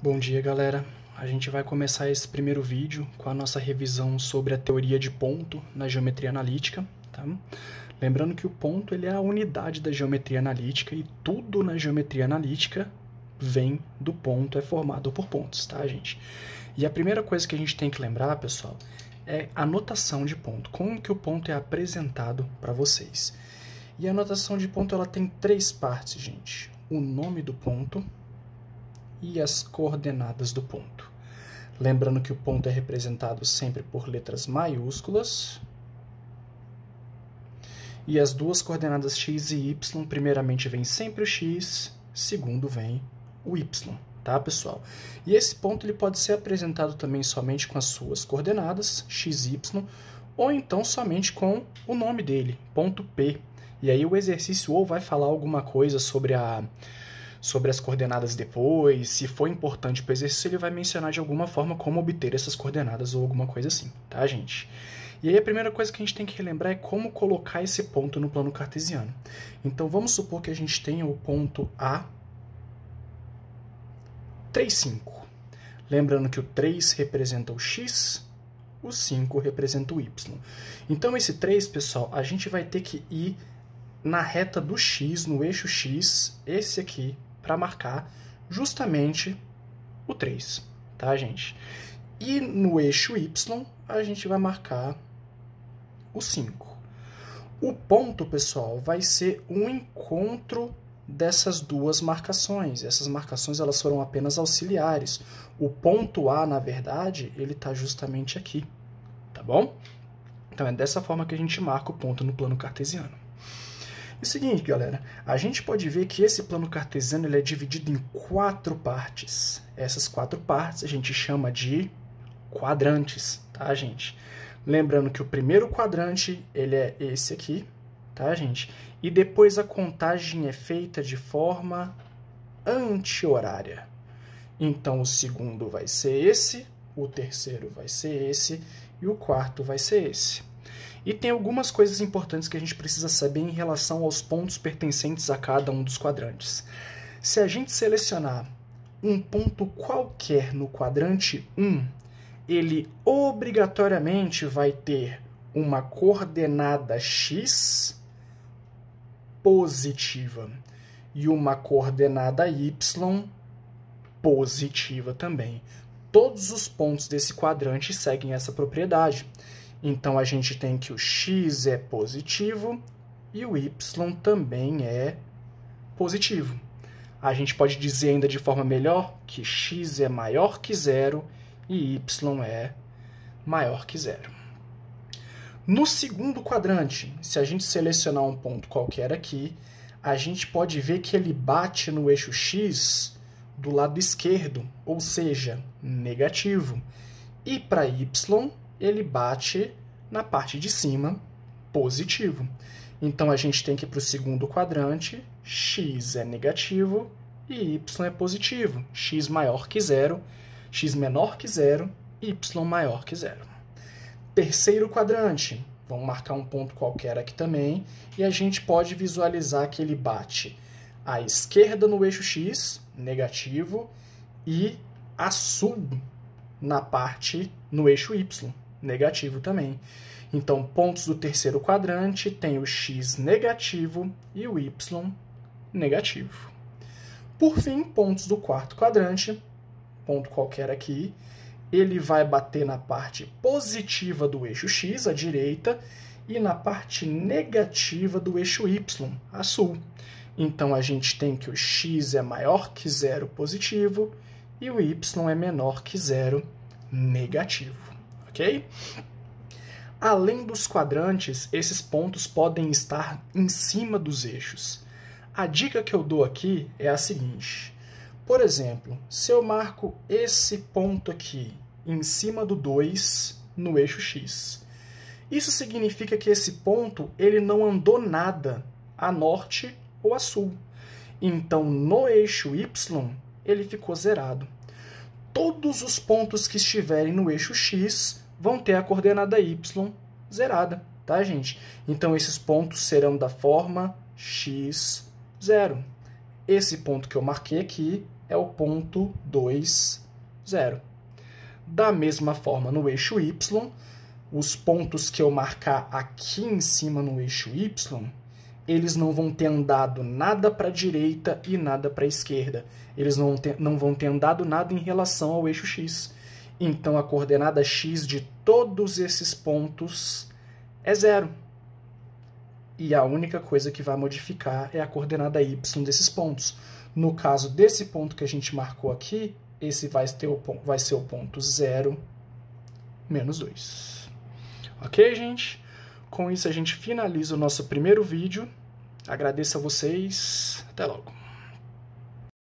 Bom dia, galera. A gente vai começar esse primeiro vídeo com a nossa revisão sobre a teoria de ponto na geometria analítica, tá? Lembrando que o ponto ele é a unidade da geometria analítica e tudo na geometria analítica vem do ponto, é formado por pontos, tá, gente? E a primeira coisa que a gente tem que lembrar, pessoal, é a notação de ponto. Como que o ponto é apresentado para vocês? E a notação de ponto ela tem três partes, gente. O nome do ponto e as coordenadas do ponto. Lembrando que o ponto é representado sempre por letras maiúsculas. E as duas coordenadas x e y, primeiramente vem sempre o x, segundo vem o y, tá, pessoal? E esse ponto ele pode ser apresentado também somente com as suas coordenadas, x e y, ou então somente com o nome dele, ponto P. E aí o exercício ou vai falar alguma coisa sobre as coordenadas depois, se for importante para o exercício, ele vai mencionar de alguma forma como obter essas coordenadas ou alguma coisa assim, tá, gente? E aí a primeira coisa que a gente tem que relembrar é como colocar esse ponto no plano cartesiano. Então vamos supor que a gente tenha o ponto A, 3, 5. Lembrando que o 3 representa o x, o 5 representa o y. Então esse 3, pessoal, a gente vai ter que ir na reta do x, no eixo x, esse aqui, para marcar justamente o 3, tá, gente? E no eixo y, a gente vai marcar o 5. O ponto, pessoal, vai ser um encontro dessas duas marcações. Essas marcações elas foram apenas auxiliares. O ponto A, na verdade, ele está justamente aqui, tá bom? Então é dessa forma que a gente marca o ponto no plano cartesiano. E o seguinte, galera, a gente pode ver que esse plano cartesiano ele é dividido em 4 partes. Essas 4 partes a gente chama de quadrantes, tá, gente? Lembrando que o primeiro quadrante ele é esse aqui, tá, gente? E depois a contagem é feita de forma anti-horária. Então o segundo vai ser esse, o terceiro vai ser esse e o quarto vai ser esse. E tem algumas coisas importantes que a gente precisa saber em relação aos pontos pertencentes a cada um dos quadrantes. Se a gente selecionar um ponto qualquer no quadrante 1, ele obrigatoriamente vai ter uma coordenada x positiva e uma coordenada y positiva também. Todos os pontos desse quadrante seguem essa propriedade. Então, a gente tem que o x é positivo e o y também é positivo. A gente pode dizer ainda de forma melhor que x é maior que zero e y é maior que zero. No segundo quadrante, se a gente selecionar um ponto qualquer aqui, a gente pode ver que ele bate no eixo x do lado esquerdo, ou seja, negativo. E para y, ele bate na parte de cima, positivo. Então, a gente tem que ir para o segundo quadrante, x é negativo e y é positivo. X maior que zero, x menor que zero, y maior que zero. Terceiro quadrante, vamos marcar um ponto qualquer aqui também, e a gente pode visualizar que ele bate à esquerda no eixo x, negativo, e a sul na parte no eixo y, negativo também. Então, pontos do terceiro quadrante tem o x negativo e o y negativo. Por fim, pontos do quarto quadrante, ponto qualquer aqui, ele vai bater na parte positiva do eixo x, à direita, e na parte negativa do eixo y, a sul. Então, a gente tem que o x é maior que zero positivo e o y é menor que zero negativo, ok? Além dos quadrantes, esses pontos podem estar em cima dos eixos. A dica que eu dou aqui é a seguinte. Por exemplo, se eu marco esse ponto aqui em cima do 2 no eixo x, isso significa que esse ponto ele não andou nada a norte ou a sul. Então, no eixo y, ele ficou zerado. Todos os pontos que estiverem no eixo x vão ter a coordenada y zerada, tá, gente? Então, esses pontos serão da forma x, 0. Esse ponto que eu marquei aqui é o ponto 2, 0. Da mesma forma, no eixo y, os pontos que eu marcar aqui em cima no eixo y, eles não vão ter andado nada para a direita e nada para a esquerda. Eles não vão ter andado nada em relação ao eixo x. Então, a coordenada x de todos esses pontos é 0. E a única coisa que vai modificar é a coordenada y desses pontos. No caso desse ponto que a gente marcou aqui, esse vai ser o ponto 0, menos 2. Ok, gente? Com isso, a gente finaliza o nosso primeiro vídeo. Agradeço a vocês. Até logo.